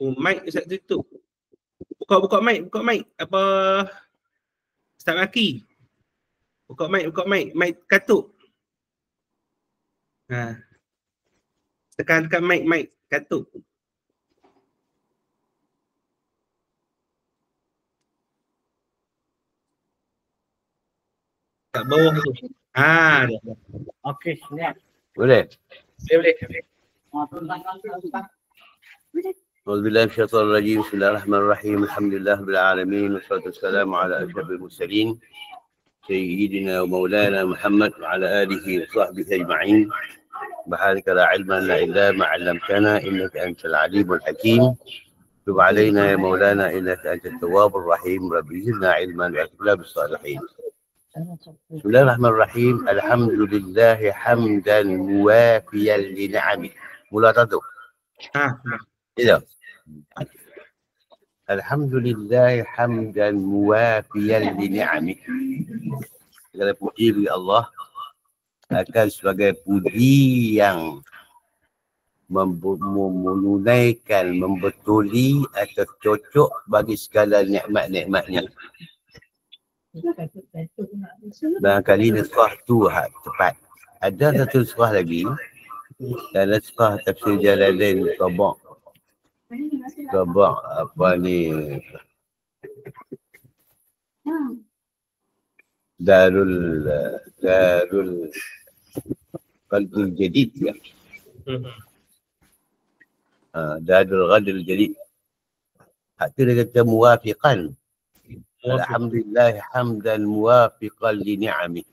Oh, mic Ustaz tutup. Buka mic. Apa Ustaz Maki? Buka mic. Mic katuk. Ha. Tekan mic katuk. Kat bawah tu. Ha, dah. Okey, lihat. Boleh? Boleh. أعوذ بالله من الشيطان الرجيم بسم الله الرحمن الرحيم الحمد لله رب العالمين والصلاة والسلام على أشرف المرسلين سيدنا ومولانا محمد وعلى آله وصحبه أجمعين سبحانك لا علم لنا إلا ما علمتنا إنك أنت العليم الحكيم تب علينا يا مولانا إنك أنت التواب الرحيم رب زدنا علما وأكرمنا بالصالحين. بسم الله الرحمن الرحيم الحمد لله حمدا موافيا لنعمه. Mula satu. Tidak. Alhamdulillah hamdan muwafiyan li ni'amih. Segala puji bagi Allah akan sebagai puji yang menunaikan, membetuli atau cocok bagi segala nikmat-nikmatnya. Barangkali nusrah tu tepat. Ada satu nusrah lagi dalam nusrah tafsir Jalalain Tabak apa ni Darul Qadrul Jadid ya. Darul Qadrul Jadid. Hak tu dia kata muwafiqan. Alhamdulillah hamdan muwafiqan li ni'amih.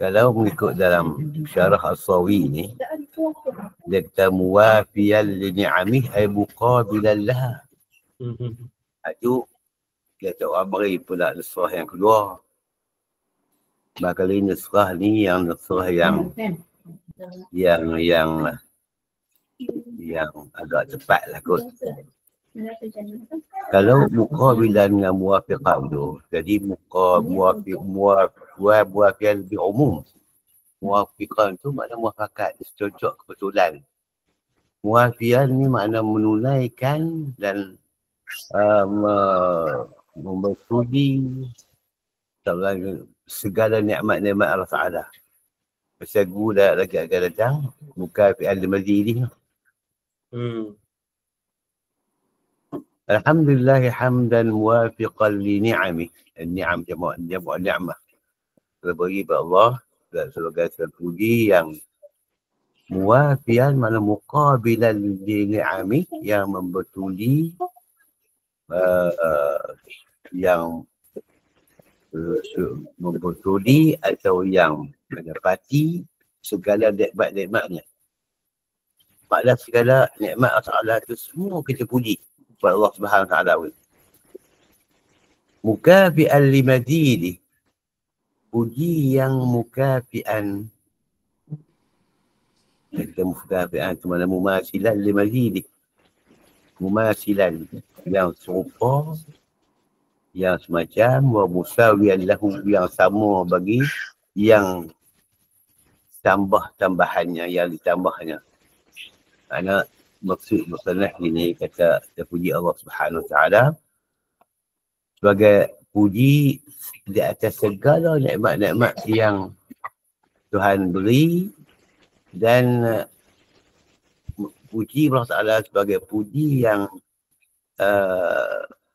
Kalau mengikut dalam syarah As-Sawi ni, dia kata muwafiyan li ni'amih ay muqabilan laha. Itu dia tak beri pula nusrah yang kedua. Bakal nusrah ni yang nusrah yang agak cepat lah kot. Kalau muqabilan dengan muwafiqah tu, jadi muwafiqan lebih umum. Muwafiqan tu makna muafakat, cocok kebetulan. Muwafian ni makna menunaikan dan membetuli segala nikmat-nikmat Allah Ta'ala. Pasal gula lagi agak datang, mukafi'an al-mazidi. Alhamdulillah hamdan muwafiqan li ni'amih. Ni'am jamak ni'mah. Terbagi kepada Allah sebagai puji yang muwafian makna muqabilan li ni'amih, yang membetuli yang membetuli atau yang menepati segala nikmat-nikmatnya. Maknanya segala nikmat Allah itu semua kita puji kepada Allah Subhanahu Wa Taala. Mukafi'an li madidi. Puji yang mukafi'an. Kita mukafi'an itu mana mumasilan li madidi. Mumasilan yang serupa, yang semacam, wa musawiyan lahu yang sama bagi yang tambahannya, yang ditambahnya. Kerana maksud musannaf ini kata terpuji Allah Subhanahu Wa Taala sebagai puji di atas segala nikmat-nikmat yang Tuhan beri, dan puji Allah Ta'ala sebagai puji yang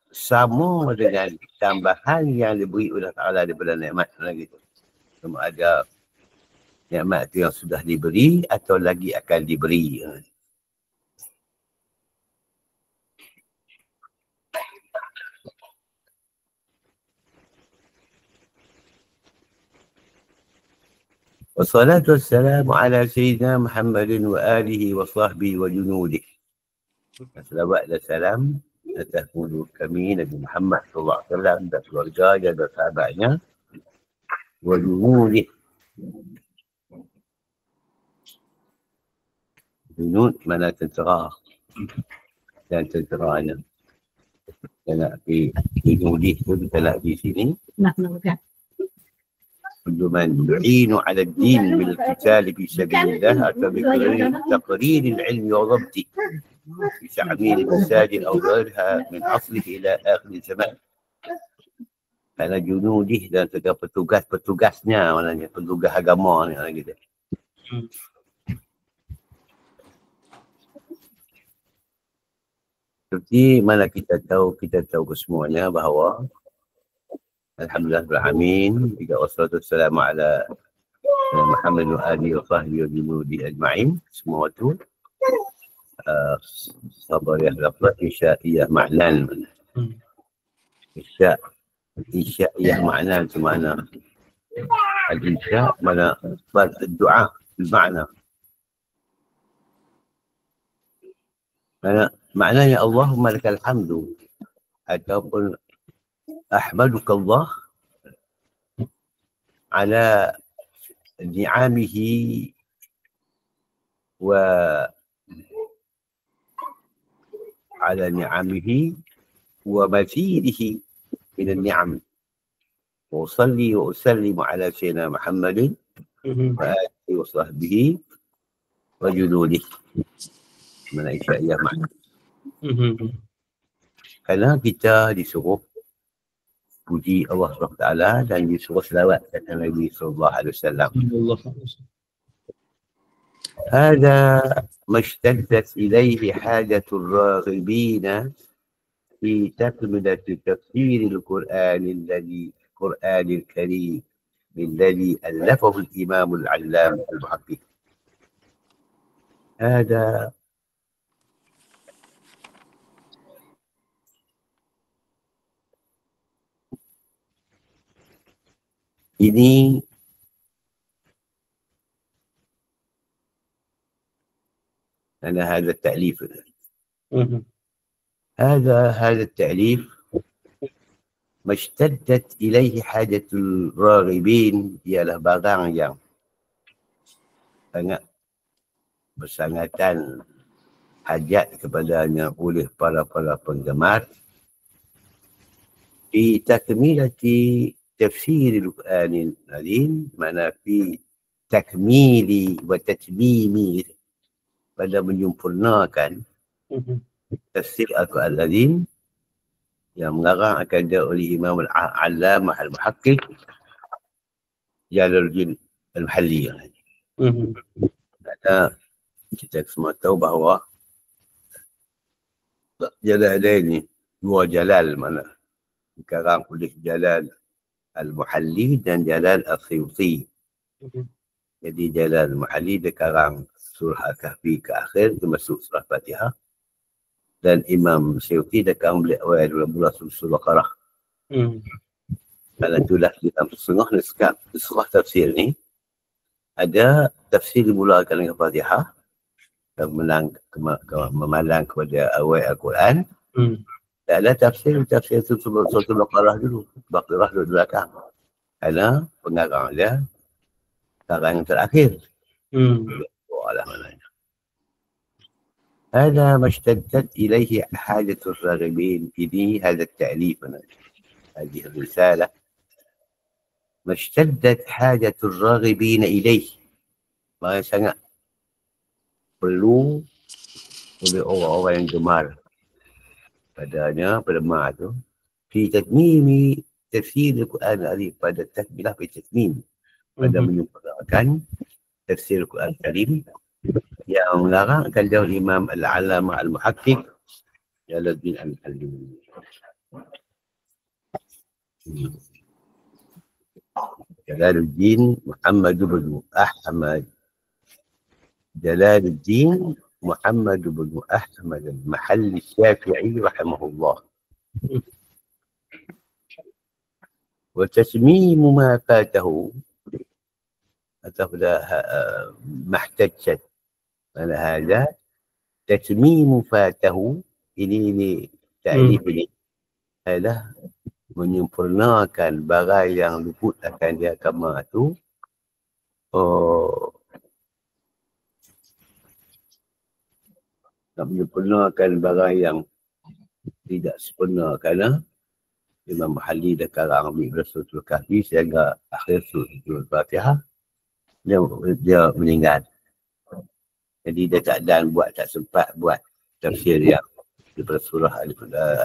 sama dengan tambahan yang diberi oleh Allah Ta'ala daripada nikmat lagi tu. Sama ada nikmat itu yang sudah diberi atau lagi akan diberi. Wassalatu wassalamu ala sayyidina Muhammadin wa alihi wa sahbihi wa junudih. Salawat dan salam atas guru kami Nabi Muhammad SAW dan keluarga dan sahabatnya. Wa junudih. Junud mana tentera dan tenteranya. Kita nak pergi junudih tu, kita nak di sini. Nak. كل من يعين على الدين بالقتال في سبيل الله أتى بتقرير العلم وضبطه في تعمير المساجد أو غيرها من أصله إلى آخر الزمان. Karena junudih dan petugas-petugasnya, maknanya petugas agama ni orang kita. Seperti mana kita tahu kesemuanya bahawa Alhamdulillah Amin, juga wassalatu wassalamu ala Muhammad wa alihi wa sahbihi wa junudi ajma'in. Semua tu sabariyah lafaz isyaiyah ma'nan. Isyaiyah ma'nan itu makna al-insya' mana doa bermakna. Maknanya Allahumma lakal hamdu ataupun ahmaduka Allah ala ni'amihi wa ala ni'amihi wa mazidihi min al-ni'am. Wa usalli wa usallimu ala sayyidina Muhammadin wa alihi wa sahbihi wa junudihi. Mana isyaiyah makna. Kerana kita disuruh puji Allah SWT dan disuruh selawat kepada Nabi SAW. هذا ما اشتدت إليه حاجة الراغبين في تكملة تفسير القرآن الكريم الذي ألفه الإمام العلام المحقق. هذا ini أنا هذا التأليف هذا التأليف ما اشتدت إليه حاجة الراغبين ialah barang yang sangat bersangatan hajat kepadanya oleh para penggemar di takmilati tafsir al-Quran al-Azim, mana fi takmili wa tatmimi, pada menyempurnakan tafsir Al-Quran al-Azim yang mengarang akan dia oleh Imam Al-Allamah Al-Muhaqqiq Jalaluddin Al-Mahalli. Kita semua tahu bahawa Jalal ini dua Jalal, mana dikarang oleh Jalal Al-Muhalli dan Jalal Al-Suyuti. Jadi Jalal Al-Muhalli dia karang surah Al-Kahfi ke akhir, termasuk surah Fatihah. Dan Imam Suyuti dia karang beli awal mula surah Baqarah. Kalau itulah dalam setengah surah tafsir ni, ada tafsir dimulakan dengan Fatihah, memalang kepada awal Al-Quran. Dan ada tafsir surah Baqarah dulu, Baqarah dulu belakang. Kerana pengarang dia karang yang terakhir. هذا ما اشتدت إليه حاجة الراغبين في هذا التأليف، هذه الرسالة ما اشتدت حاجة الراغبين إليه، ما sangat perlu oleh orang-orang yang gemar padanya, pada ma' tu fi tatmimi tafsir Al-Quran al-Azim, pada takmilah fi tatmim, pada menyempurnakan tafsir Al-Quran Al-Karim yang mengarang akan jauh Imam Al-Allamah Al-Muhaqqiq Jalaluddin Al-Mahalli. Jalaluddin Muhammad bin Ahmad Jalaluddin Muhammad bin Ahmad Al-Mahalli Syafi'i rahimahullah. Wa tasmimu ma fatahu atau mahtajat, mana hada tatmimu fatahu, ini ta'rif ini adalah menyempurnakan barang yang luput akan dia agama tu. Nak menyempurnakan barang yang tidak sempurna, kerana Imam Muhalli dah karang ambil suratul Kahfi sehingga akhir suratul Fatihah, dia meninggal. Jadi dia tak sempat buat tafsir yang daripada surah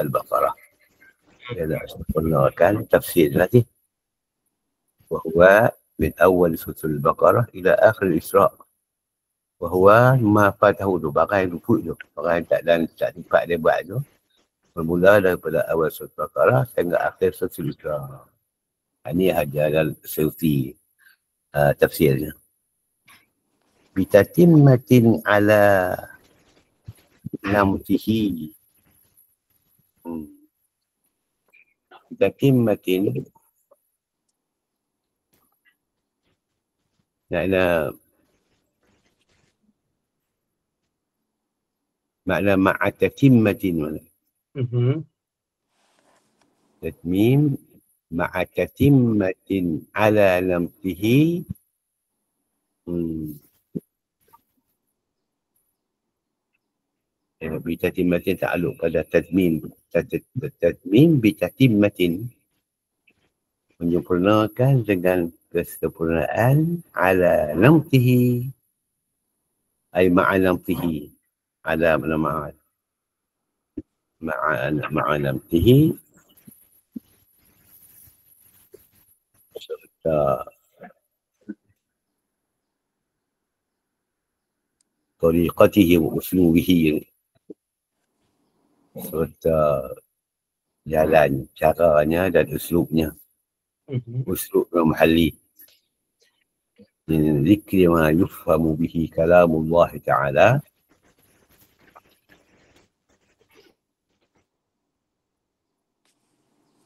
Al-Baqarah. Dia dah sempurnakan tafsir lagi. Wahuwa min awal suratul Baqarah ila akhir Isra'. Wahuwa ma fatahu tu, barang yang luput tu, barang yang tak sempat dia buat tu, bermula daripada awal surat Baqarah sehingga akhir surat Isra. Ini ajaran Suyuti tafsirnya. Bitatimmatin ala namtihi. Bitatimmatin makna ma'atatimmatin mana? Tatmim ma'atatimmatin ala namtihi. Bitatimmatin ta'aluk pada tatmim. Tatmim bitatimmatin, menyempurnakan dengan kesempurnaan ala namtihi, ay ma'a namtihi, ala ma'a namtihi, serta tariqatihi wa uslubihi, serta jalan, caranya dan uslubnya. Uslub Muhalli min zikri ma yufhamu bihi kalamullah ta'ala,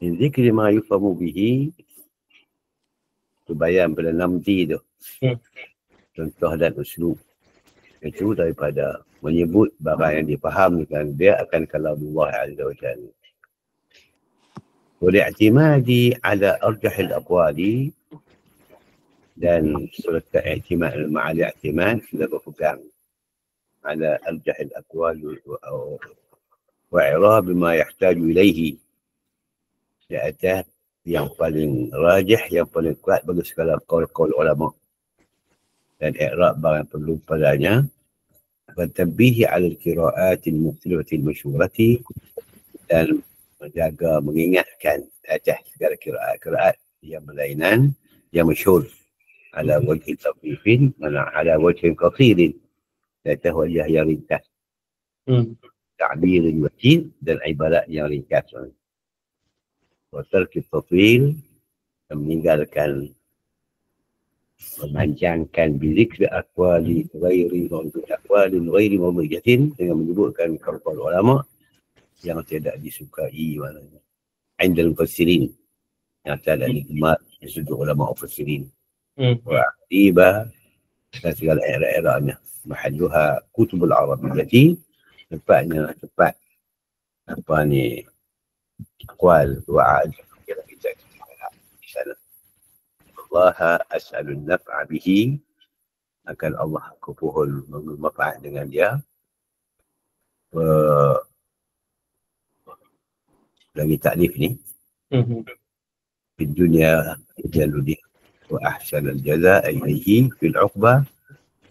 min zikri ma yufhamu bihi, tu bayan pada namti tu, contoh dan uslub itu daripada menyebut barang yang difahamkan dia akan kalamullah azza wa jalla. Wal-i'timadi ala arjahil aqwali, dan serta i'timad ma'al i'timad sudah berpegang ala arjahil aqwali wa i'rab bima yahtaju ilaihi, di atas yang paling rajih, yang paling kuat bagi segala qaul ulama, dan i'rab barang perlu padanya. Wa-tanbihi ala al-qira'at al-mukhtalifah al-masyhurati, dan menjaga, mengingatkan atas segala qiraat yang berlainan, yang masyhur, ala wajhi tafifin, mana ala wajhi qasirin, atas wajah yang ringkas, ta'bir wajib, dan ibarat yang ringkas. Wa tarki tafil, meninggalkan memanjangkan bizikri aqwali ghairi mawdijatin, dengan menyebutkan qaul ulama yang tidak disukai, maknanya indal mufassirin, yang tidak digemar di sudut ulama mufassirin. Wa tiba, dan segala era-eranya. Mahalluha kutubul arabiyyati, tempatnya tempat apa ni, aqwal wa ajab, kita di sana. Allah as'alun naf'a bihi, akan Allah aku pohon manfaat dengan dia. Lagi taklif ni di dunia jaludi wa ahsan al-jaza ilayhi fil uqbah,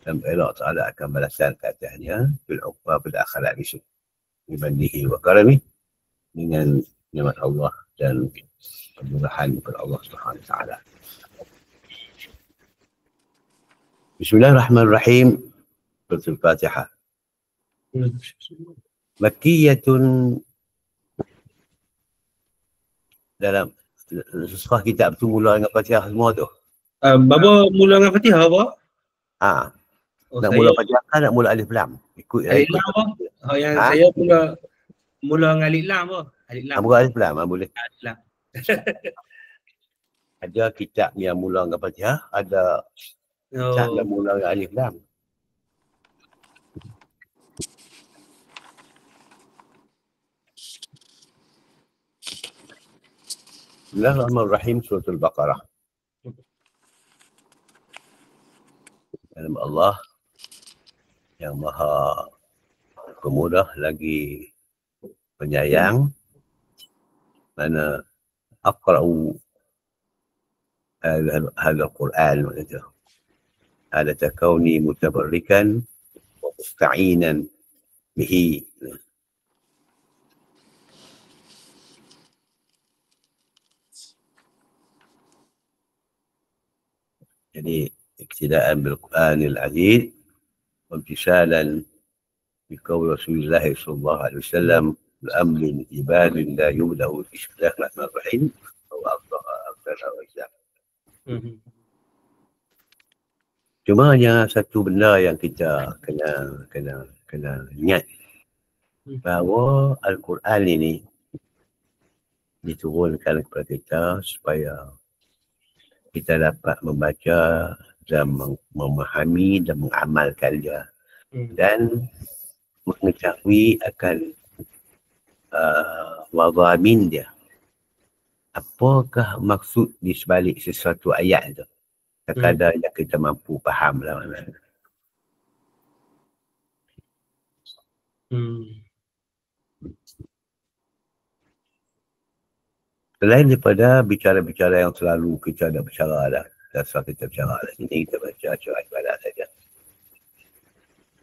dan Allah Ta'ala akan balasan ke atasnya fil uqbah, pada akhirat esok, bimandihi wa karami, dengan nikmat Allah dan kemurahan kepada Allah Subhanahu wa taala. Bismillahirrahmanirrahim. Suratul Fatihah. Makkiyatun, dalam nuskhah kitab tu mula dengan Fatihah semua tu. Bapa mula dengan Fatihah apa? Nak mula Fatihah kan nak mula alif lam? Ikut alif lam apa? Yang saya mula dengan alif lam apa? Alif lam. Mula alif lam boleh. Alif lam. Ada kitab yang mula dengan Fatihah, ada kitab yang mula dengan alif lam. Bismillahirrahmanirrahim. Suratul Baqarah. Nama Allah yang maha pemurah lagi penyayang, mana أقرأ هذا القرآن هذا كوني متبركا ومستعينا به. يعني اقتداء بالقرآن العزيز وامتثالا بقول رسول الله صلى الله عليه وسلم: الأمر من عباد لا يبدأ بسم الله الرحمن الرحيم أو أكثر وإسلام. Cuma hanya satu benda yang kita kena ingat, bahawa Al-Quran ini diturunkan kepada kita supaya kita dapat membaca dan memahami dan mengamalkannya dan mengetahui akan wadhamin dia. Apakah maksud di sebalik sesuatu ayat itu? Kadang-kadang yang kita mampu faham lah mana. Selain daripada bicara-bicara yang selalu kita dah bercara dah, dasar kita bercara dah, ini kita baca surah ibadah saja.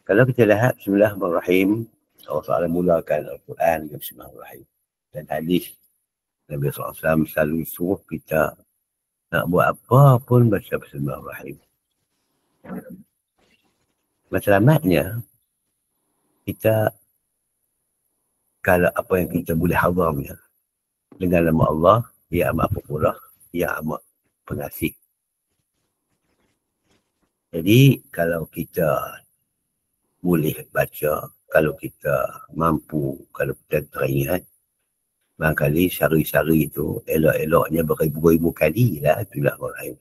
Kalau kita lihat Bismillahirrahmanirrahim, Allah Ta'ala mulakan Al-Quran dengan Bismillahirrahmanirrahim. Dan hadis Nabi SAW selalu suruh kita nak buat apa pun baca Bismillahirrahmanirrahim. Matlamatnya, kita kalau apa yang kita boleh hadamnya dengan nama Allah, Ya Amat Pemurah, Ya Amat Pengasih. Jadi kalau kita boleh baca, kalau kita mampu, kalau kita teringat, barangkali sehari-hari itu elok-eloknya beribu-ribu kali lah Bismillahirrahmanirrahim.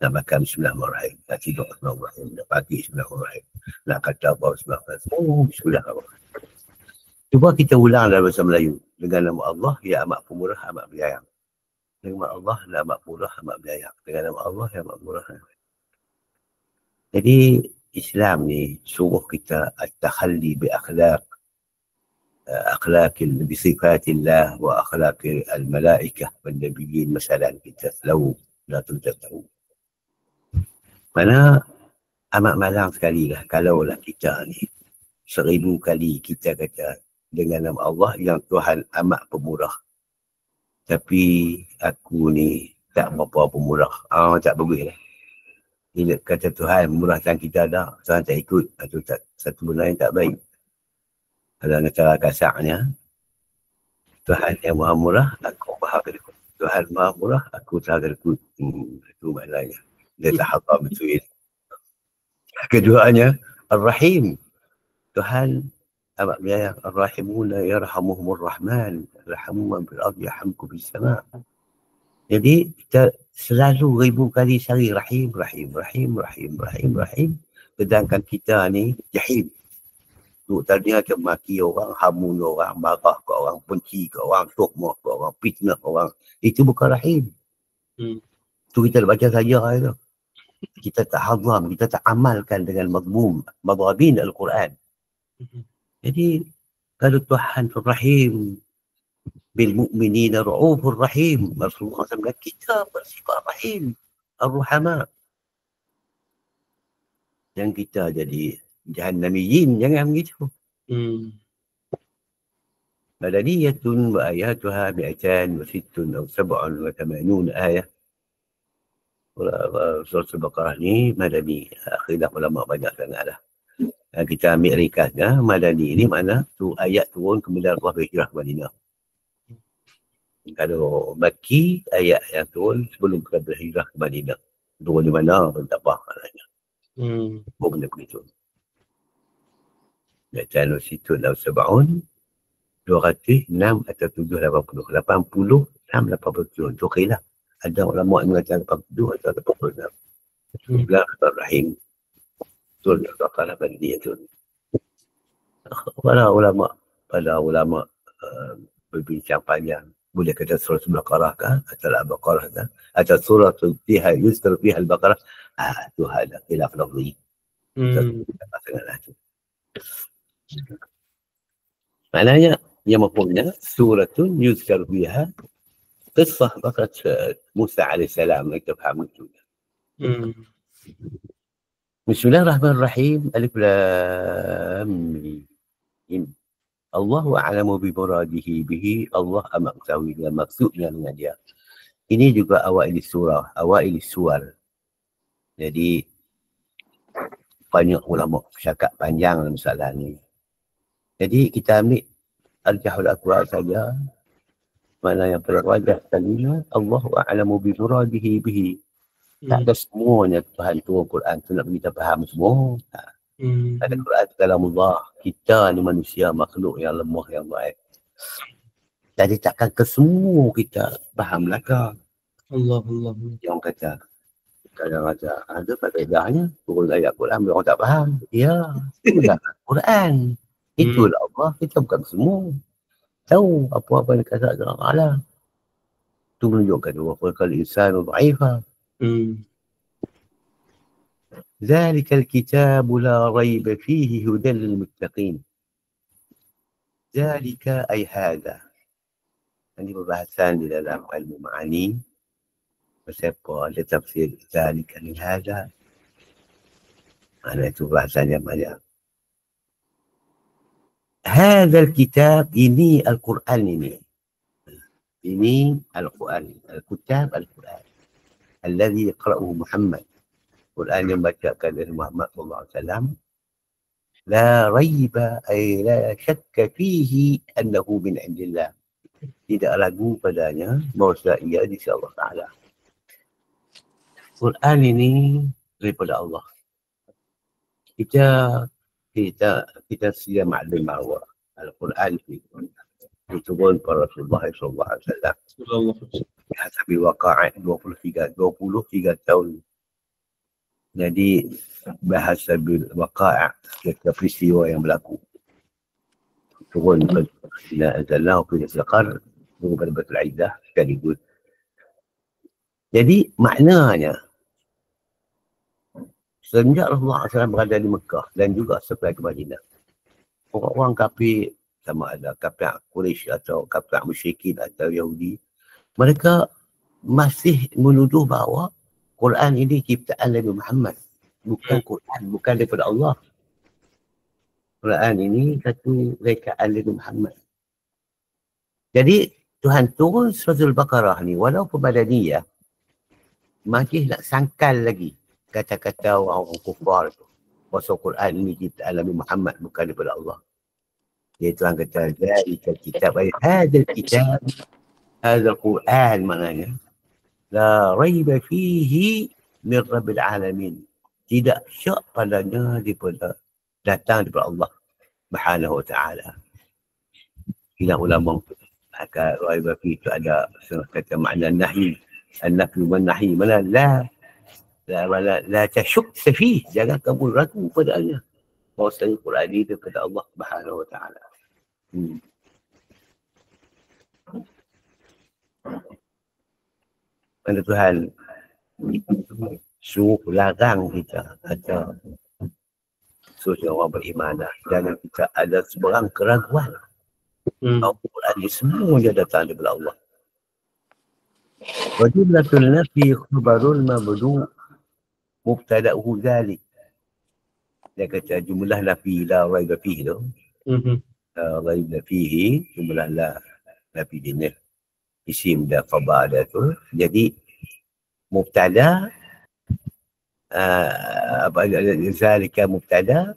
Nak makan Bismillahirrahmanirrahim, nak tidur Bismillahirrahmanirrahim, nak pagi Bismillahirrahmanirrahim, nak kata apa Bismillahirrahmanirrahim. Oh, Bismillahirrahmanirrahim. Cuba kita ulang dalam bahasa Melayu. Dengan nama Allah, Ya Amat Pemurah, Amat Penyayang. Dengan nama Allah, Ya Amat Pemurah, Amat Penyayang. Dengan nama Allah, Ya Amat Pemurah. Jadi Islam ni suruh kita at-takhalli bi akhlaq بصفات الله وأخلاق الملائكة والنبيين مثلا kita tahu, dah kita tahu. Mana amat malang sekali lah kalau lah kita ni 1000 kali kita kata dengan nama Allah yang Tuhan amat pemurah, tapi aku ni tak berapa pemurah. Tak bagus lah. Bila kata Tuhan memurahkan kita dah, Tuhan tak ikut, itu tak, satu benda yang tak baik. Kalau cara kasarnya, Tuhan yang maha murah, aku maha kedekut. Tuhan maha murah, aku tak kedekut. Itu maknanya. Dia tak haram betul. Keduanya, Ar-Rahim. Tuhan amat penyayang. Ar-Rahimuna yarhamuhumur Rahman. Yarhamu man bil ardi yarhamkum bis sama'. Jadi, kita selalu 1000 kali sehari Rahim, Rahim, Rahim, Rahim, Rahim, Rahim. Sedangkan kita ni jahim. Tadi macam maki orang, hamun orang, marah ke orang, benci ke orang, tuhmah ke orang, fitnah ke orang. Itu bukan Rahim. Itu kita baca saja itu. Kita tak hazam, kita tak amalkan dengan madhabin Al-Quran. Jadi, kalau Tuhan Rahim, bil mu'minina ra'ufur rahim. Rasulullah SAW kita bersifat Rahim, Ar-Ruhama. Yang kita jadi jahannamiyin, jangan begitu. Madaniyatun wa ayatuha mi'atan wa sittun atau sab'un wa thamanun ayat. Surah Al-Baqarah ni madani. Khilaf ulama banyak sangat lah. Kita ambil ringkasnya, madani ni mana tu ayat turun kemudian Allah berhijrah ke Madinah. Kalau Makki, ayat yang turun sebelum kita berhijrah ke Madinah. Turun di mana pun tak apa. Benda begitu. Mi'atan wa sittun atau sab'un 206 atau 780. 80, 6, 87. Itu khilaf. Ada ulama yang mengatakan 82 atau 86. Bismillahirrahmanirrahim. Surah Al-Baqarah bagi itu. Para ulama berbincang panjang. Boleh kata surah Al-Baqarah kah? Atau Al-Baqarah kah? Atau surah Al-Fiha, yuzkar fiha Al-Baqarah. Itu ada khilaf lafzi. Sangatlah itu. Maknanya, yang mafhumnya suratun yuzkar fiha قصة فقط موسى عليه السلام أنت فهم. بسم الله الرحمن الرحيم. ألف لام ميم. Allah a'lamu bi muradihi bihi. Allah amat mengetahui dengan maksudnya dengan dia. Ini juga awail surah, awail suar. Jadi banyak ulama cakap panjang dalam masalah ni. Jadi kita ambil arjahul aqwal saja. Mana yang paling wajah kalinya Allah a'lamu bi muradihi bihi. Tak ada semuanya Tuhan turun Quran tu nak kita faham semua. Ada Quran kalamullah. Kita ni manusia, makhluk yang lemah, yang baik. Jadi takkan kesemua kita faham laka. Allah. Yang kata, kadang-kadang ada faedahnya turun ayat Quran orang tak faham. Ya, itulah Quran. Itulah Allah. Kita bukan semua tahu apa-apa yang kata Allah. Itu menunjukkan bahawa kalau insan dhaifah. ذلك الكتاب لا ريب فيه هدى للمتقين. ذلك أي هذا. Ini pembahasan di dalam ilmu ma'ani. Siapa ada tafsir ذلك أي هذا. Mana itu bahasan yang banyak. هذا الكتاب ini Al-Quran ini. Ini Al-Quran. Al-Kitab Al-Quran. الذي يقرأه محمد. Quran yang bacakan dari Muhammad sallallahu alaihi wasallam. La raiba ay la syakka fihi annahu min indillah. Tidak ragu padanya bahawa ia di sisi Allah Taala. Quran ini daripada Allah. Kita sedia maklum bahawa Al-Quran diturun kepada Rasulullah sallallahu alaihi wasallam. Hasabi waqa'i 23 tahun. Jadi bahasa waqa'i ketika peristiwa yang berlaku. Turun ila anzalnahu fi Al-Qar kepada Baitul Aizah sekaligus. Jadi maknanya semenjak Rasulullah SAW berada di Mekah dan juga sampai ke Madinah, orang-orang kafir sama ada kafir Quraisy atau kafir musyrikin atau Yahudi, mereka masih menuduh bahawa Quran ini ciptaan Nabi Muhammad. Bukan Quran, bukan daripada Allah. Quran ini satu rekaan Nabi Muhammad. Jadi Tuhan turun surah Al-Baqarah ni walaupun badaniyah, masih nak sangkal lagi kata-kata orang kufar tu. Pasal Quran ini ciptaan Nabi Muhammad bukan daripada Allah. Dia Tuhan kata, "Dzalika kitab ay hadzal kitab." Hadzal Quran maknanya la raiba fihi min rabbil alamin. Tidak syak padanya daripada datang daripada Allah Subhanahu wa taala. Bila ulama akan raiba fihi itu ada kata makna nahi, an-nafi wa nahi, mana la tasyuk fihi, jangan kamu ragu padanya. Bahawasanya Quran ini daripada Allah Subhanahu wa taala. Mana Tuhan suruh larang kita atau suruh orang beriman jangan kita ada sebarang keraguan. Al-Quran ini semua dia datang daripada Allah. Wa jumlatul nafi khabarul mabdu' mubtada'uhu dzalik. Dia kata jumlah nafi la raiba fihi tu. La raiba fihi, jumlah la nafi ini. Isim dan khabar dia tu. Jadi mubtada zalika mubtada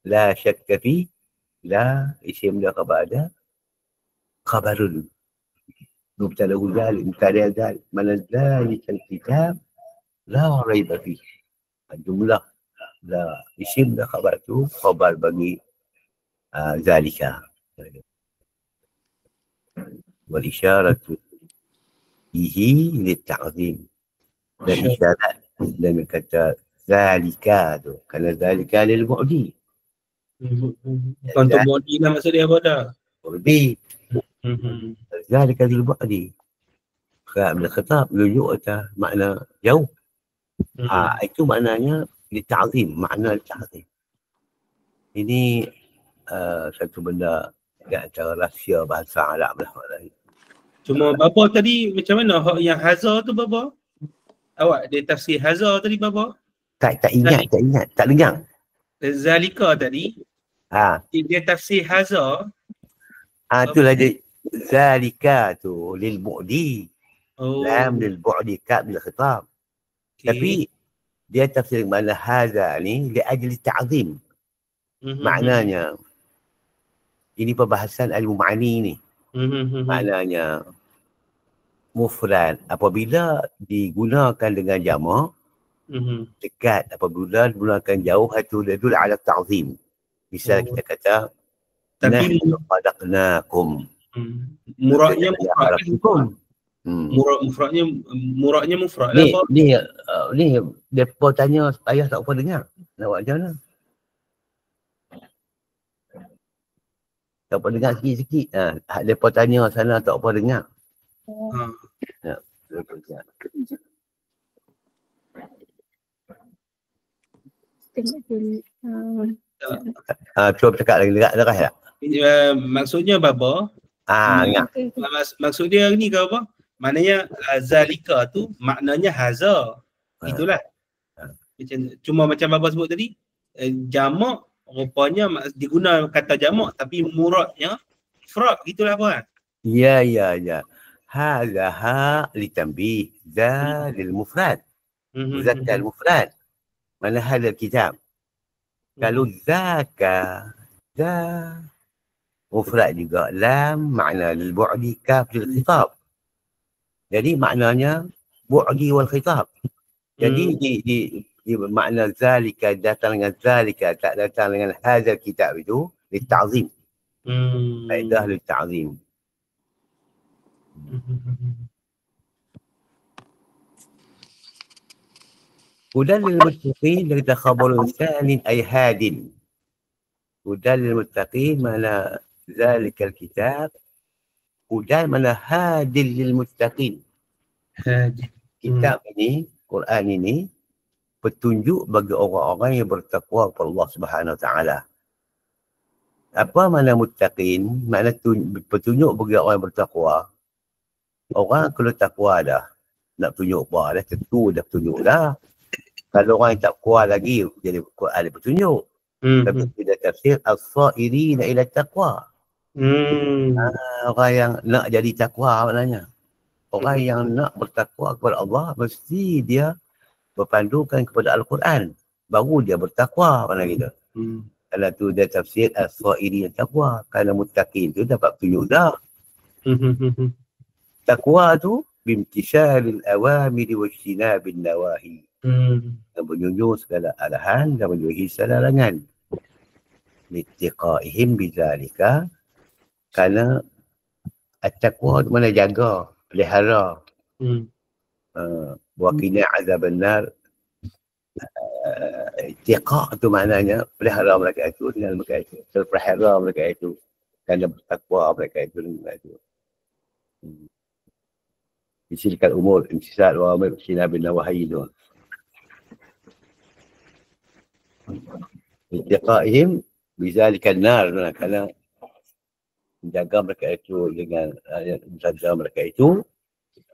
la syakka fi la isim dan khabar dia khabarul mubtada zalik mubtada zalik mana zalika kitab la raiba fi. Jumlah la isim dan khabar tu khabar bagi zalika. Wal isyaratu bihi litta'zim. Dan isyarat dan kata zalika tu kerana zalika lil mu'di. Untuk mu'di lah maksud dia apa dah? Mu'di. Zalika lil mu'di. Kerana bila khatab lujuk atas makna jauh. Itu maknanya litta'zim, makna litta'zim. Ini satu benda di antara rahsia bahasa Arab lah. Cuma Baba tadi macam mana hak yang Hazar tu Baba? Awak dia tafsir Hazar tadi Baba? Tak ingat, tak dengar. Zalika tadi dia tafsir Hazar. Itulah dia. Zalika tu lil bu'di. Lam lil bu'di, kab lil khitab. Tapi dia tafsir mana hadza ni li ajli ta'zim. Maknanya ini perbahasan ilmu ma'ani ni. Maknanya mufrad apabila digunakan dengan jamak dekat, apabila digunakan jauh itu ala ta'zim. Misal kita kata tapi khalaqnakum. Muradnya mufrad lah. Ni depa tanya ayah tak apa dengar. Nak buat macam mana? Tak apa dengar sikit-sikit. Depa tanya sana tak apa dengar. Cuba cakap lagi dekat tak? Maksudnya Baba, maksud dia ni ke apa? Maknanya zalika tu maknanya hazar. Itulah. Cuma macam Baba sebut tadi, jamak rupanya digunakan kata jamak tapi muradnya mufrad gitulah apa? Ya. Hadza ha litanbih, za lil mufrad. Muzakkar mufrad. Mana hadal kitab? Kalau zaka, za mufrad juga, lam makna lil bu'di, kaf lil khitab. Jadi maknanya bu'di wal khitab. Jadi di makna zalika datang dengan zalika, tak datang dengan hadzal kitab itu li ta'zim. Faedah li ta'zim. Hudan lil muttaqin dari khabarun tsanin ay hadin. Hudan lil muttaqin mana zalikal kitab. Hudan mana hadil lil muttaqin. Kitab ini, Quran ini petunjuk bagi orang-orang yang bertakwa kepada Allah Subhanahu Wa Taala. Apa makna muttaqin? Makna petunjuk bagi orang yang bertakwa. Orang kalau takwa dah, nak tunjuk apa dah, tentu dah petunjuk dah. Kalau orang yang tak kuat lagi, jadi ada petunjuk. Tapi tidak tafsir as-sairina ila taqwa. Orang yang nak jadi takwa maknanya. Orang yang nak bertakwa kepada Allah, mesti dia berpandukan kepada Al-Quran. Baru dia bertakwa makna gitu. Kalau tu dia tafsir as-sairina taqwa. Kalau muttaqin tu dapat petunjuk dah. Takwa tu bimtisalil awamiri wa ijtinabin nawahi. Dan menjunjung segala arahan dan menjauhi segala larangan. Littiqaihim bizalika, kerana at-taqwa tu mana jaga, pelihara. Waqina azab an-nar. Ittiqa tu maknanya pelihara mereka itu dengan mereka itu. Terpelihara mereka itu. Kerana bertakwa mereka itu dengan mereka itu. Disilikan umur, imtisal wa amir sinabin nawahi tu. Ittiqaihim bizalikan nar, kerana menjaga mereka itu dengan menjaga mereka itu,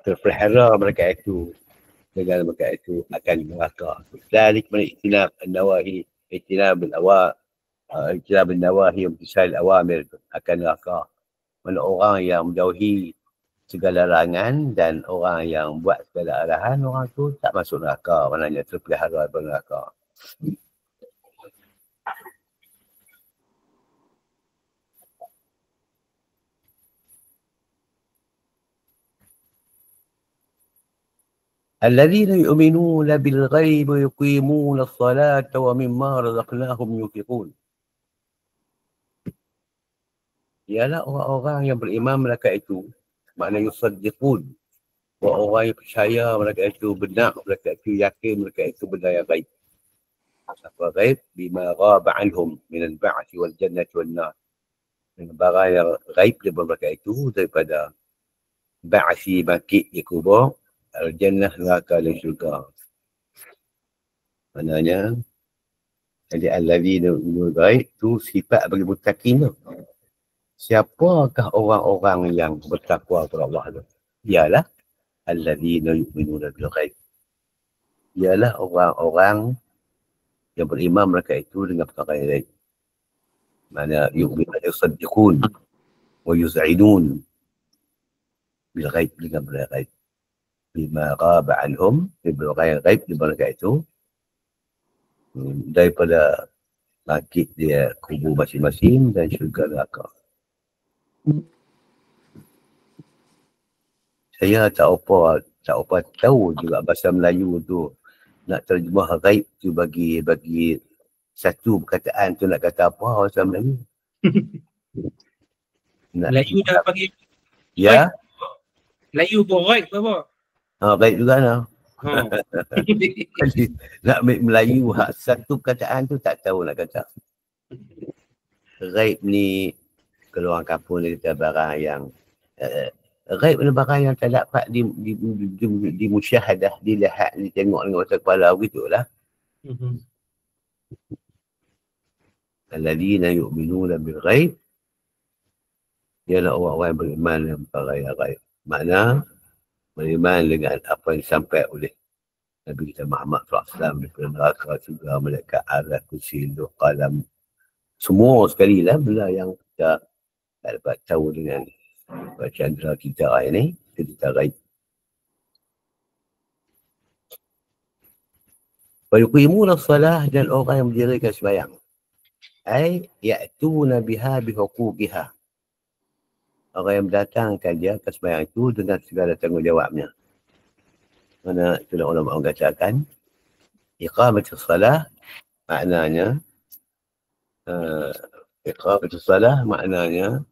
terpelihara mereka itu dengan mereka itu akan neraka. Zalik min ijtinab an-nawahi, ijtinab an-nawahi imtisal awamir akan neraka. Mana orang yang menjauhi segala larangan dan orang yang buat segala arahan, orang tu tak masuk neraka, maknanya terpelihara dari neraka. الذين يؤمنون بالغيب ويقيمون الصلاة ومما رزقناهم ينفقون. Ialah orang-orang yang beriman mereka itu, maknanya yusaddiqun. Orang-orang yang percaya mereka itu benar, mereka itu yakin mereka itu benar yang baik. Apa gaib? Bima ghaba anhum min al-ba'thi wal jannati wan nar. Barang yang gaib daripada mereka itu daripada ba'thi, bangkit di kubur, al-jannah, neraka dan syurga. Maknanya jadi al-ladzi nurgaib tu sifat bagi muttaqin tu. siapakah orang-orang yang bertakwa kepada Allah tu? Ialah alladzina yu'minuna bil ghaib. Ialah orang-orang yang beriman mereka itu dengan perkara yang ghaib. Mana yu'minuna yusaddiqun wa yuz'inun bil ghaib, dengan benda ghaib. Bima ghaba anhum, bil ghaib di mereka itu daripada bangkit dia kubur masing-masing dan syurga neraka. Saya tak apa tahu juga bahasa Melayu tu nak terjemah ghaib tu bagi satu perkataan tu nak kata apa bahasa Melayu. Melayu dah bagi. Ya. Melayu pun ghaib apa? Ghaib juga lah. Nak ambil Melayu satu perkataan tu tak tahu nak kata. Ghaib ni kalau orang kampung ni kata barang yang ghaib ni barang yang tak dapat di musyahadah, dilihat, ditengok dengan mata kepala begitulah. Alladzina yu'minuna bil ghaib, ialah orang-orang yang beriman dengan perkara yang ghaib. Makna beriman dengan apa yang disampaikan oleh Nabi kita Muhammad SAW daripada neraka, juga malaikat arat, kursi, qalam, semua sekali lah benda yang kita tak dapat tahu dengan candera kita ini, kita ghaib. Wa yuqimuna shalah, dan orang yang mendirikan sembahyang. Ai ya'tuna biha bihuquqiha. Orang yang mendatangkan dia ke sembahyang itu dengan segala tanggungjawabnya. Mana itulah ulama katakan iqamatus salah maknanya iqamatus salah maknanya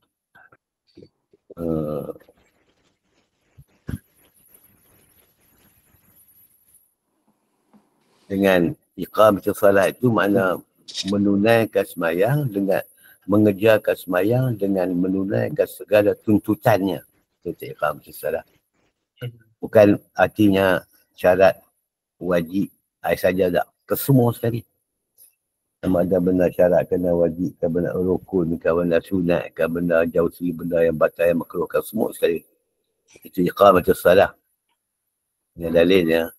dengan iqamatus salah itu makna menunaikan sembahyang dengan mengerjakan sembahyang dengan menunaikan segala tuntutannya. Itu iqamatus salah. Bukan artinya syarat wajib saja tak. Kesemua sekali. Sama ada benda syarat kena wajib, kan benda rukun, kan benda sunat, kan benda jauhi, benda yang batal, yang makruh, kan semua sekali. Itu iqamatus salah. Ini dalilnya.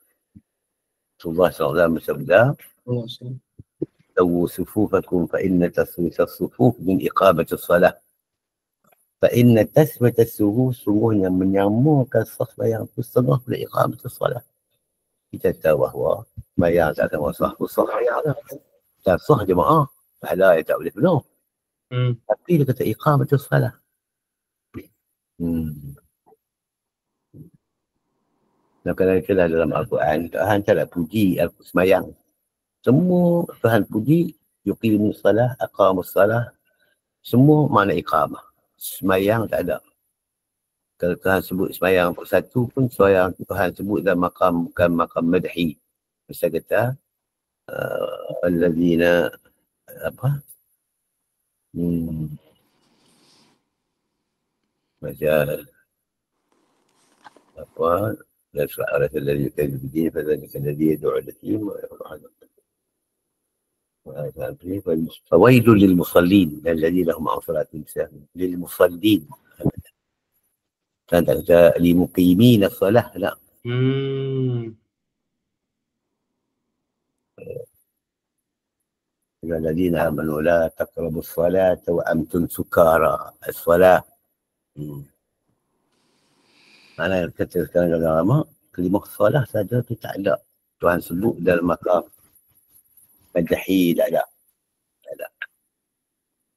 Rasulullah SAW bersabda, "Sawu sufufakum fa inna taswifas sufuf min iqamatus salah." Fa'inna tasbata suhu, sungguhnya menyamakan saf bayang itu setengah pada iqamatus salah. Kita tahu bahawa bayang tak akan sah bayang lah. Tak sah jemaah, pahala yang tak boleh penuh. Tapi dia kata iqamatus salah. Dan kadang-kadang dalam Al-Quran, Tuhan tak nak puji sembahyang. Semua Tuhan puji, yuqimus salah, aqamus salah. Semua makna iqamah. Sembahyang tak ada. Kalau Tuhan sebut sembahyang satu pun, sembahyang Tuhan sebut dalam makam, bukan makam madhi. Masa kata, alladzina, apa? Macam, apa? Dan suara alladzi yukadzibu bid-din, fadzalika alladzi yad'u al-yatim wa yad'u فويل للمصلين الذين هم عن صلاتهم ساهون. للمصلين كانت لمقيمين الصلاة لا الذين آمنوا لا تقربوا الصلاة وأنتم سكارى. الصلاة أنا كتبت كلام العلماء كلمة الصلاة saja tu tak ada Tuhan sebut dalam makam madhi, tak ada.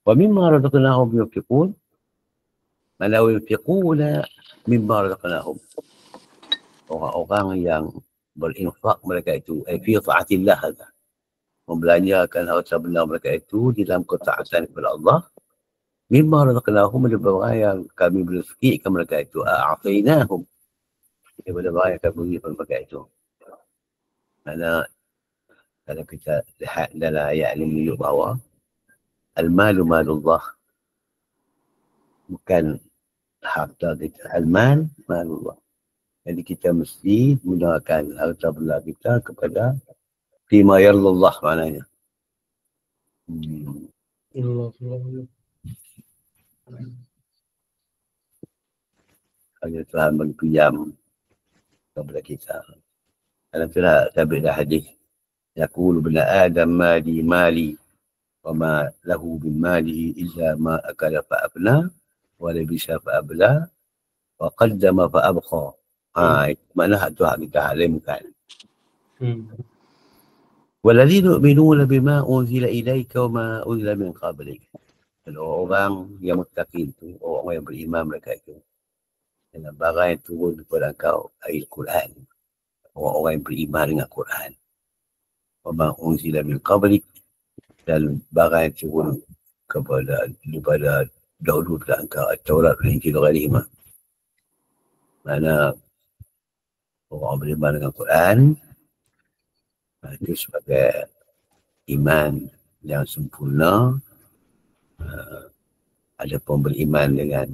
Wa mimma razaqnahum yunfiqun. Mana yunfiquna mimma razaqnahum. Orang-orang yang berinfak mereka itu fi ta'atillah hadha. Membelanjakan harta benda mereka itu di dalam ketaatan kepada Allah. Mimma razaqnahum, daripada barang yang kami berezekikan mereka itu. A'tainahum, daripada barang yang kami beri kepada mereka itu. Mana kalau kita lihat dalam ayat ini menunjuk bahawa al-malu malullah, bukan harta kita. Al-mal malullah. Jadi kita mesti gunakan harta benda kita kepada fima yardallah maknanya. Hanya Tuhan berpinjam kepada kita. Dalam surah sabit hadis, yaqulu ibn Adam mali mali wa ma lahu bin malihi illa ma akala fa abna wa labisa fa abla wa qaddama fa abqa. Mana Tuhan kita halimkan. Walladhina yu'minuna bima unzila ilayka wa ma unzila min qablik. Orang yang muttaqin tu, orang yang beriman mereka itu, dengan barang yang turun kepada engkau, Al-Quran. Orang-orang yang beriman dengan Quran. Wa ma unzila min qablik, dan barang yang turun daripada dahulu kepada engkau, Taurat dan Injil ghairihima. Mana orang beriman dengan Quran, itu sebagai iman yang sempurna. Ada pun beriman dengan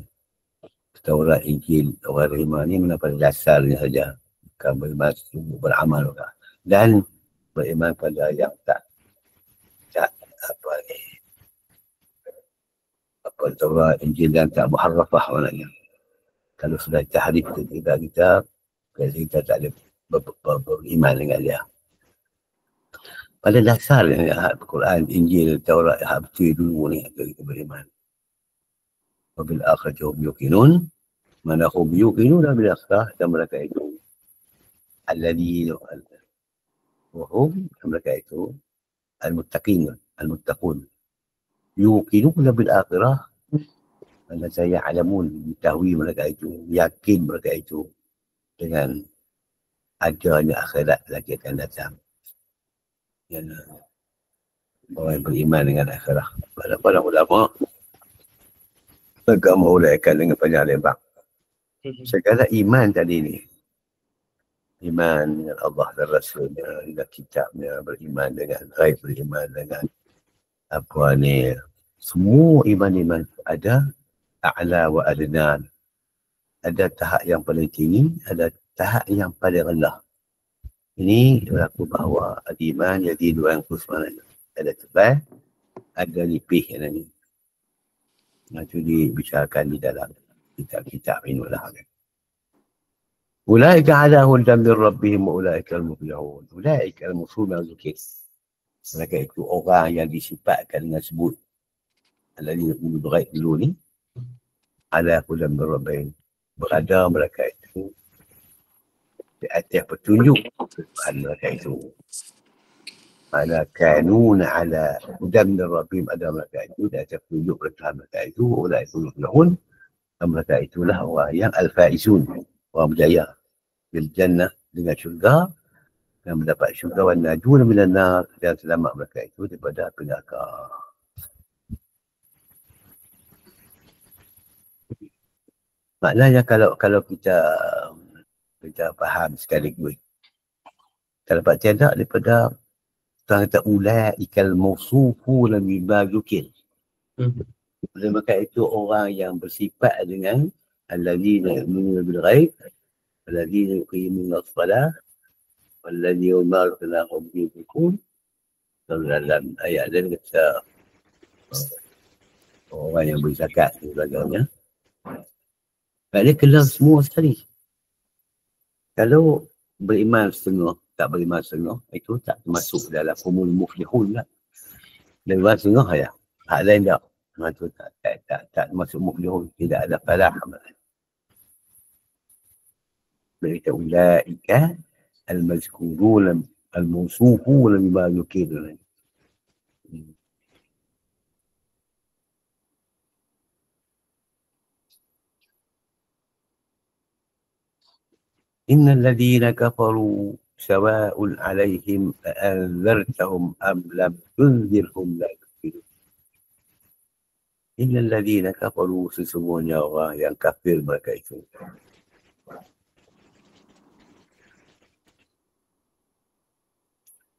Taurat, Injil, ghairihima ni pada dasarnya saja. Bukan beriman beramal juga. Dan beriman pada yang tak Taurat, Injil dan tak muharrafah maknanya. Kalau sudah tahrif kita tak ada beriman dengan dia. Pada dasarnya Al-Quran, Injil, Taurat, betul dulu ni kita beriman. Wabil akhirati hum yuqinun, mana hum yuqinun bil akhirah, dan mereka itu alladhina wa hum, mereka itu al-muttaqin, al-muttaqun. Yuqinun bil akhirah, dan saya alamun, mengetahui mereka itu, yakin mereka itu dengan adanya akhirat lagi akan datang. Yang orang yang beriman dengan akhirah. Pada ulama agama ulaikan dengan panjang lebar. Segala iman tadi ni, iman dengan Allah dan Rasulnya, dengan kitabnya, beriman dengan ghaib, beriman dengan semua iman-iman ada a'la wa adnan. Ada tahap yang paling tinggi, ada tahap yang paling rendah. Ini berlaku bahawa al-iman jadi dua yang khusus. Ada tebal, ada nipih yang ini. Itu dibicarakan di dalam kitab-kitab inilah. Ulaika ala hudan min rabbihim wa ulaika al-muflihun. Ulaika al-muflihun al-zukir. Mereka itu orang yang disifatkan dengan sebut. Alladhina yu'minuna bil ghaib dulu ni. Ala hudan min rabbihim. Berada mereka itu di atas petunjuk Tuhan mereka itu. Mana kanuna ala hudan min rabbihim, ada mereka itu di atas petunjuk Tuhan mereka itu. Ulaika al-muflihun. Mereka itulah orang yang al-faizun, orang berjaya bil jannah, dengan syurga, dan mendapat syurga, wa najuna minan nar, dan selamat mereka itu daripada api neraka. Maknanya kalau kita faham sekaligus, kita dapat tiada daripada Tuhan kata ulaikal mawsufuna bima dzukir. Mereka itu orang yang bersifat dengan alladzina yu'minuna bil ghaib, alladzina yuqimuna as-salah, walladzina hum hum yunfiqun. Dalam ayat dan kata orang yang berzakat dan sebagainya. Dia kena semua sekali. Kalau beriman setengah, tak beriman setengah, itu tak termasuk dalam umul muflihun lah. Beriman setengah ya. Hak lain tak. Itu tak masuk muflihun, tidak ada falah. Mereka ulaika al-mazkurun al-mawsufun bima dzukir. Innal ladzina kafaru sawa'un 'alaihim a'anzartahum am lam tunzirhum la yu'minun. Innal ladzina kafaru, sesungguhnya orang yang kafir mereka itu.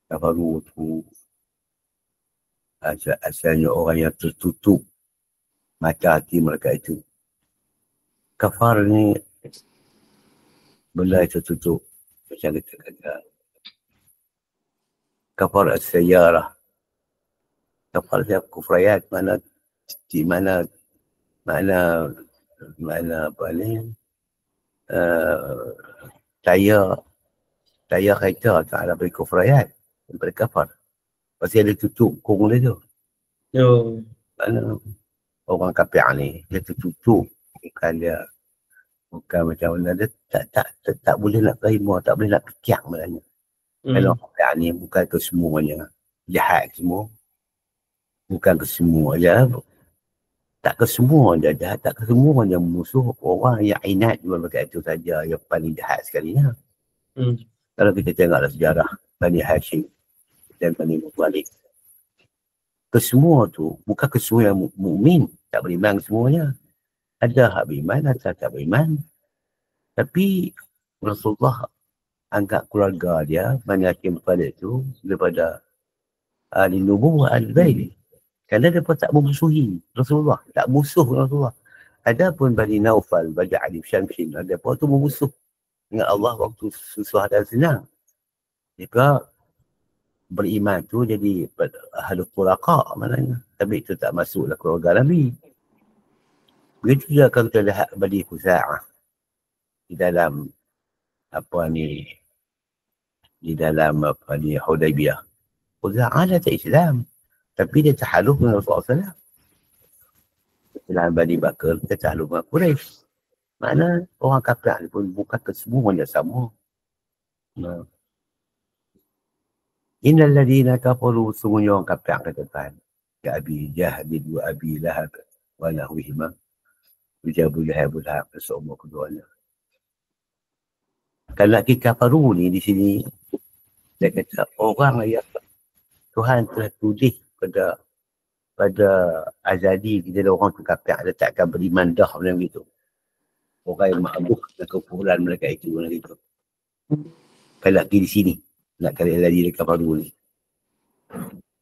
Kafaru itu asalnya orang yang tertutup mata hati mereka itu. Kafar ni benda tertutup, macam kita kata kafar as-sayyarah. Kafar siapa kufrayat, mana di mana Makna apa ni? Tayar kereta tak ada beri kufrayat. Daripada kafar. Pasti ada tutup kong dia tu. Makna orang kafir ni, dia tutup. Bukan macam mana dia tak boleh nak terima, tak boleh nak fikir maknanya. Kalau kafir ni bukan kesemuanya jahat semua. Bukan kesemua je. Tak kesemua je jahat, tak kesemua je musuh. Orang yang inat jual dekat itu saja yang paling jahat sekali. Kalau kita tengoklah sejarah Bani Hashim dan Bani Muttalib. Kesemua tu bukan kesemua yang mukmin, tak beriman semuanya. Ada hak beriman, ada tak beriman. Tapi Rasulullah anggap keluarga dia, Bani Hashim Muttalib tu daripada ahli nubuwah al-baili. Kerana dia pun tak memusuhi Rasulullah, tak musuh Rasulullah. Ada pun Bani Naufal, Bani Ali Syamsin, ada pun tu memusuh dengan Allah waktu susah dan senang. Jika beriman tu jadi ahli quraqa maknanya. Tapi itu tak masuklah keluarga Nabi. Begitu juga kalau kita lihat Bani Khuza'ah di dalam Hudaybiyah. Khuza'ah dia tak Islam. Tapi dia tahaluf dengan Rasulullah SAW. Dalam Bani Bakar, dia tahaluf dengan Quraisy. Mana orang kafir pun bukan kesemuanya sama. Innal ladhina kafaru, sungguhnya orang kafir katakan. Ya Abi Jahlin wa Abi Lahab wa nahwihima. Ujabu Lahab Lahab seumur keduanya. Kalau kita kafaru ni di sini, dia kata orang yang Tuhan telah tulis pada azali kita ada orang tu kafir, dia takkan beriman dah macam gitu. Orang yang ma'buh dan kekufuran mereka itu macam gitu. Kalau pergi di sini nak kali lagi dekat baru ni.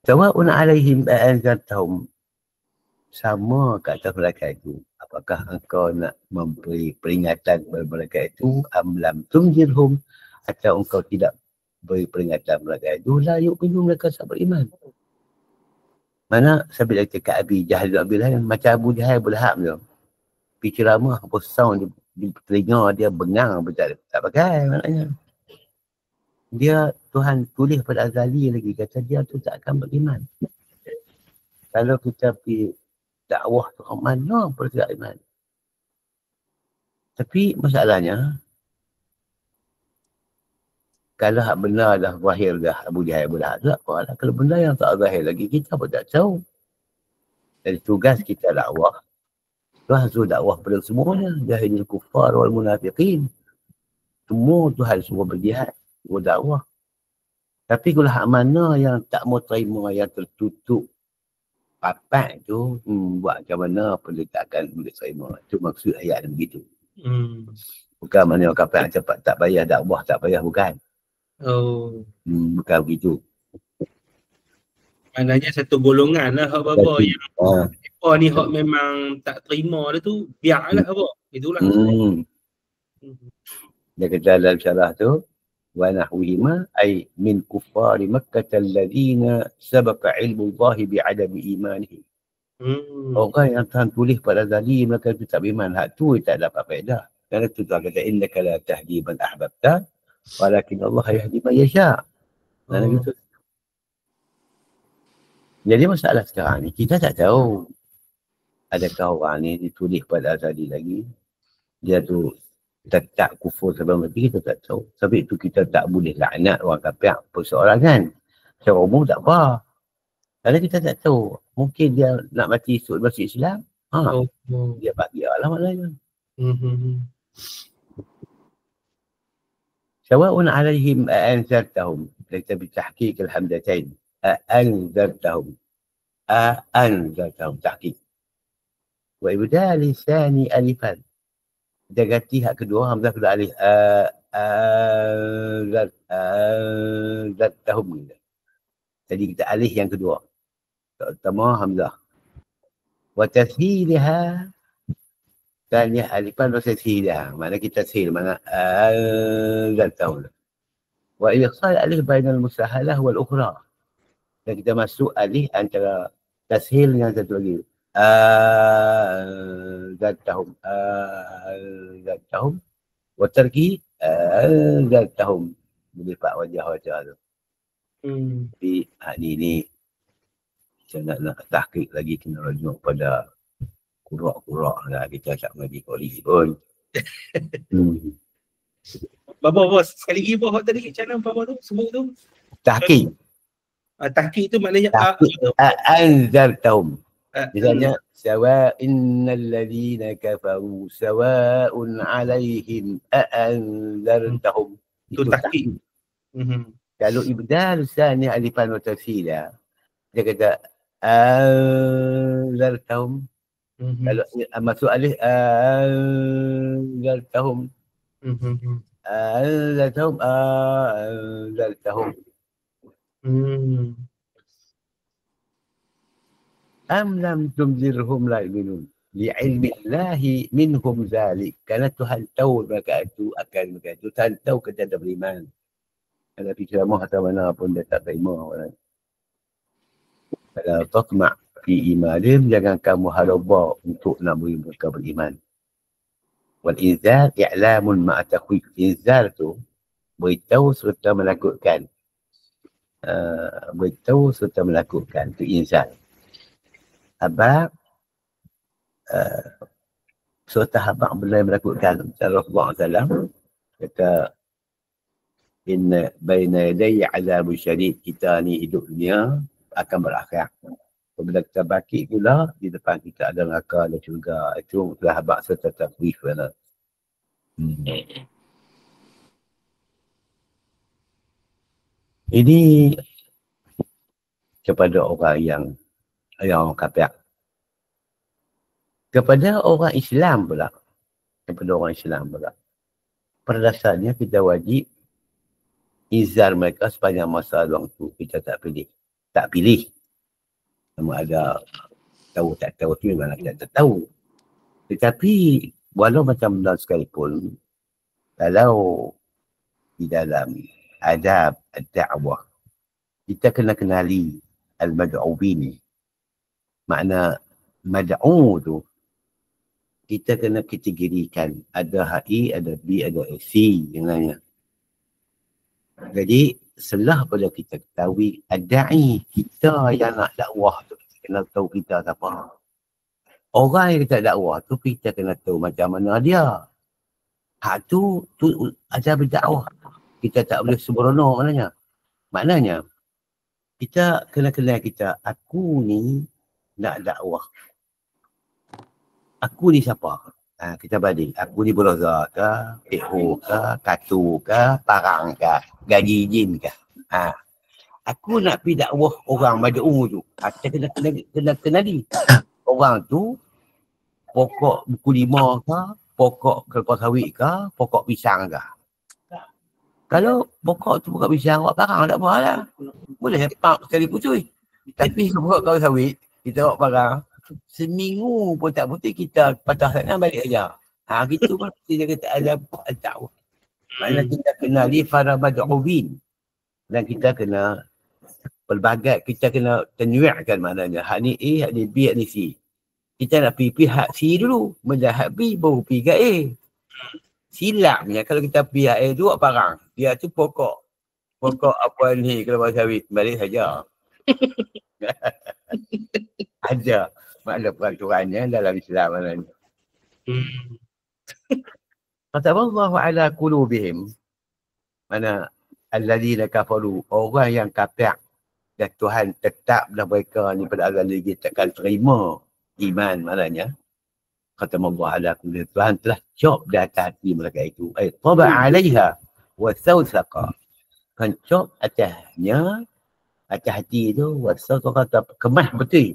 Sawa'un alaihim a'anzartahum, sama kat atas mereka itu. Apakah engkau nak memberi peringatan kepada mereka itu, am lam tunzirhum, atau engkau tidak beri peringatan mereka itu, la yu'minu, mereka tak beriman. Mana sampai dia cakap Abi Jahal dan Abi Lahab, macam Abu Jahal Abu Lahab tu. Pergi ceramah, apa sound di telinga dia bengang, tak pakai maknanya. Dia Tuhan tulis pada azali lagi, kata dia tu tak akan beriman. Kalau kita pergi dakwah tu mana pun tidak iman. Tapi masalahnya, kalau hak benar dah zahir dah Abu Jahal Abu Lahab tak apalah. Kalau benda yang tak zahir lagi, kita pun tak tahu. Jadi tugas kita dakwah. Tuhan suruh dakwah pada semuanya. Jahilul kuffar wal munafiqin. Semua Tuhan suruh berjihad, suruh dakwah. Tapi kalau hak mana yang tak mau terima, yang tertutup papat tu, buat macam mana pun dia tak akan boleh terima. Itu maksud ayat begitu. Bukan mana orang kafir cepat tak payah dakwah, tak payah, bukan. Bukan begitu. Maknanya satu golongan lah hak bapa yang mereka ni hak memang tak terima dia tu, biarlah apa. Itulah. Dia kata dalam syarah tu, wa nahwihima ay min kuffari Makkah alladhina sabaqa ilmu Allah bi'adami imanihim. Orang yang Tuhan tulis pada zalim, mereka itu tak beriman. Hak tu tak dapat faedah. Kerana tu Tuhan kata, innaka la tahdi man ahbabta, walakin Allah yahdi man yasha. Gitu. Jadi masalah sekarang ni, kita tak tahu adakah orang ni ditulis pada azali lagi. Dia tu tetap kufur sampai mati, kita tak tahu. Sebab itu kita tak boleh laknat orang kafir perseorangan. Secara umum tak apa. Kerana kita tak tahu. Mungkin dia nak mati esok masuk Islam. Dia bagi Allah maknanya. Sawa'un alaihim a'anzartahum. Kita bertahqiq alhamdatain. A'anzartahum. A'anzartahum. Tahqiq. Wa ibdali sani alifan. Dia ganti hak kedua, hamzah kedua alif. A'anzartahum. Jadi kita alih yang kedua. Pertama hamzah. Wa tashhilha. Tanya alifan wa tashhilha. Mana kita tashhil, mana a'anzartahum. Wa ikhsal alif bainal musahalah wal ukhra. Dan kita masuk alih antara tashil dengan satu lagi. anzaltahum anzaltahum wa tarki anzaltahum melipat wajah wajah tu. Tapi ni saya nak tahqiq lagi, kena rujuk pada kurak-kurak lah, kita tak mengaji kualiti pun. Bapa sekali lagi bapa tadi macam mana bapa tu sebut tu? Tahqiq. Tahqiq tu maknanya anzaltahum. Misalnya sawa'inal ladzina kafaru sawa'un 'alaihim anzaltahum. Itu tahqiq. Kalau ibdal sani alifan wa tafsila, dia kata anzaltahum. Kalau masuk alif anzaltahum. Anzaltahum. Am lam tunzirhum la yu'minun li'ilmi Allahi minhum zalik. Kerana Tuhan tahu mereka itu akan mereka itu. Tuhan tahu kita tak beriman. Tapi ceramah atau mana pun dia tak terima. Kalau tatma' fi imanim, jangan kamu haraba untuk nak beri mereka beriman. Wal inzal i'lamun ma'a takhwif. Inzal tu beritahu serta menakutkan. Beritahu serta menakutkan. Itu inzal. Habaq serta habaq benda yang menakutkan. Rasulullah SAW kata inna baina yaday azabun syadid. Kita ni hidup dunia akan berakhir. Bila kita bangkit pula, di depan kita ada neraka dan syurga. Itu adalah habaq serta takwif. Ini kepada orang yang kafir. Kepada orang Islam pula. Pada dasarnya kita wajib izar mereka sepanjang masa waktu. Kita tak pilih. Sama ada tahu tak tahu tu memang kita tak tahu. Tetapi walau macam mana sekalipun, kalau di dalam adab ad-da'wah kita kena kenali al-mad'ubin. Makna mad'u tu kita kena kategorikan. Ada HI, ada B, ada C yang lainnya. Jadi selah pada kita ketahui ad-da'i, kita yang nak dakwah tu kita kena tahu kita siapa. Orang yang kita dakwah tu kita kena tahu macam mana dia. Hak tu ada berdakwah. Kita tak boleh sembrono maknanya. Kita kena kenal kita. Aku ni nak dakwah. Aku ni siapa? Kita banding. Aku ni Bulaza ke, Eho ke, Katu ke, Parang ke, Gaji Jin ke. Aku nak pergi dakwah orang Mad'u tu. Kita kena kenali. Orang tu pokok buku 5 ke, pokok kelapa sawit ke, pokok pisang ke. Kalau pokok tu pokok pisang, awak parang tak apa lah. Boleh pak sekali pucui. Tapi pokok kelapa sawit, kita awak parang, seminggu pun tak putih kita patah sana balik aja. Gitu pun dia kata ada tahu. Maknanya kita kenali para mad'ubin. Dan kita kena pelbagai, kita kena tenwi'kan maknanya. Hak ni A, hak ni B, hak ni C. Kita nak pergi pihak C dulu. Melihat B baru pergi ke A. Silapnya kalau kita pergi A tu awak parang. Dia tu pokok apa ni kelapa sawit. Balik saja. Ada. Makna peraturannya dalam Islam. Kataballahu ala qulubihim. Mana alladzina kafaru. Orang yang kafir. Dan Tuhan tetap dah mereka ni pada azal lagi takkan terima iman maknanya. Kataballahu ala qulubihim. Tuhan telah cop di atas hati mereka itu. Taba alaiha wa sawsaqa. Kan cop atasnya, atas hati itu, wa sawsaqa kemas betul.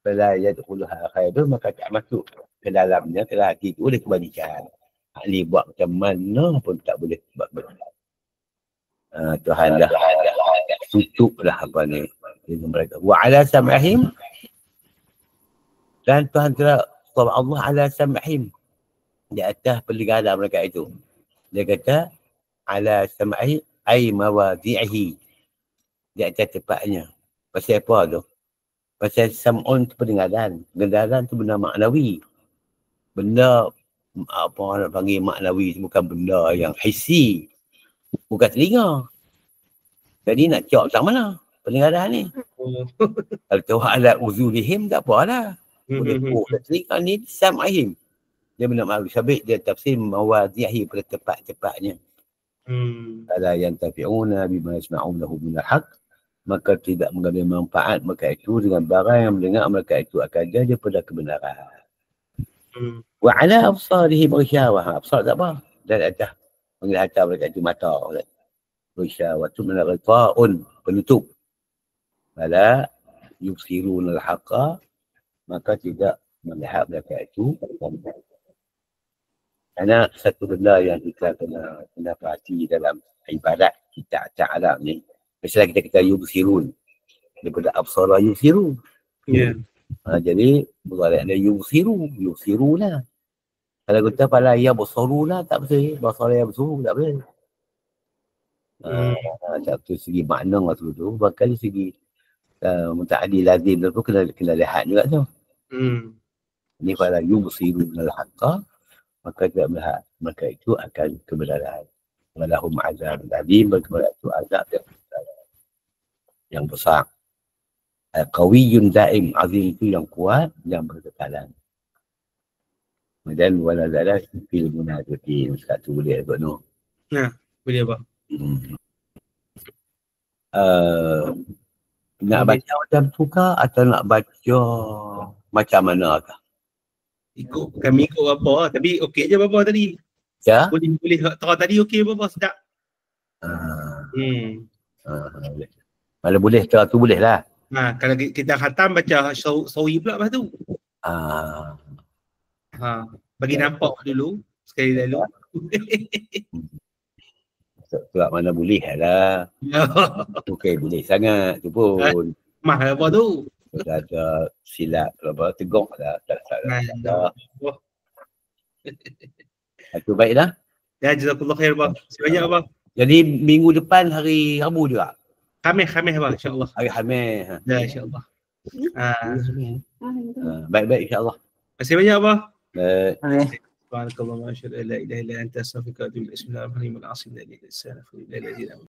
Bila yadkhuluha khairun, maka tak masuk ke dalamnya, ke hati itu oleh kebajikan. Ahli buat macam mana pun tak boleh buat betul. Tuhan dah tutuplah apa ni mereka. Wa ala sam'ihim, dan Tuhan telah Allah ala sam'ihim, di atas pendengaran mereka itu. Dia kata ala sam'ihim ay mawadhi'ihi, di atas tempatnya. Pasal apa tu? Pasal sam'un tu pendengaran. Pendengaran tu benda maknawi. benda apa orang nak panggil maknawi, bukan benda yang hissi, bukan telinga. Jadi nak cak macam mana pendengaran ni? Kalau tu alat uzulihim tak apa lah. Boleh telinga ni sam'ihim. Dia benar malu sabit, dia tafsir mawadhihi pada tepat-tepatnya. Ala yantafi'una bima yasma'unahu minal haq, maka tidak mengambil manfaat mereka itu dengan barang yang mendengar mereka itu akan jadi pada kebenaran. Wa ala absarihim ghisyawah. Absar tak apa? Dan atas penglihatan mereka itu mata. Ghisyawah itu menarifa'un, penutup. Ala yubsiruna al-haqqa, maka tidak melihat mereka itu. Karena satu benda yang kita kena perhati dalam ibadat kita Ta'ala ni, misalnya kita yubsirun daripada absara yubsirun. Jadi berkata ada yubsiru lah. Kalau kita pada ya bersoru lah tak betul. Basara ya bersoru tak betul. Satu segi makna tu bahkan dari segi muta'addi lazim tu kena lihat juga tu. Ini pada yubsiru al-haqqa, maka tidak melihat maka itu akan kebenaran. Walahum azab azim, berkepada itu azab yang besar. Qawiyun daim, azim itu yang kuat, yang berkekalan. Dan wala-zala fil munafiqin. Satu boleh buat no. Nah, boleh apa? Nak baca macam tu kah atau nak baca macam mana kah? Kami ikut apa, tapi okey je Bapa tadi. Ya? Boleh terang tadi okey Bapa, sedap. Kalau boleh terang tu boleh lah. Kalau kita khatam baca sawi pula lepas tu. Bagi nampak dulu sekali lalu. Surat mana boleh lah. Okey, boleh sangat tu pun. Mah apa tu? Dah ada silap apa tegak dah tak salah. Itu baik dah. Ya, jazakallah khair Bapa. Sebanyak Bapa. Jadi minggu depan hari Rabu juga. Khamis Bapa, insya-Allah. Hari Khamis. Ya, insya-Allah. Baik-baik insya-Allah. Terima kasih banyak Bapa. Baik. Subhanakallah wa syada la ilaha illa anta astaghfiruka wa atubu ilaik. Bismillahirrahmanirrahim. Al-asr la ilaha illa anta astaghfiruka wa atubu ilaik.